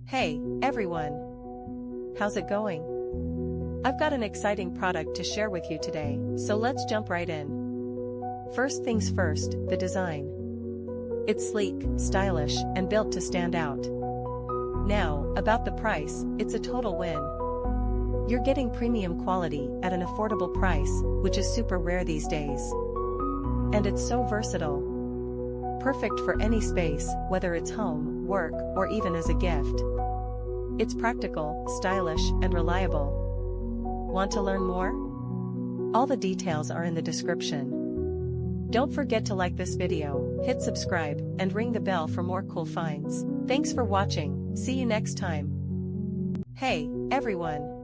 Hey, everyone! How's it going? I've got an exciting product to share with you today, so let's jump right in. First things first, the design. It's sleek, stylish, and built to stand out. Now, about the price, it's a total win. You're getting premium quality at an affordable price, which is super rare these days. And it's so versatile. Perfect for any space, whether it's home, work, or even as a gift. It's practical, stylish, and reliable. Want to learn more? All the details are in the description. Don't forget to like this video, hit subscribe, and ring the bell for more cool finds. Thanks for watching, see you next time. Hey, everyone!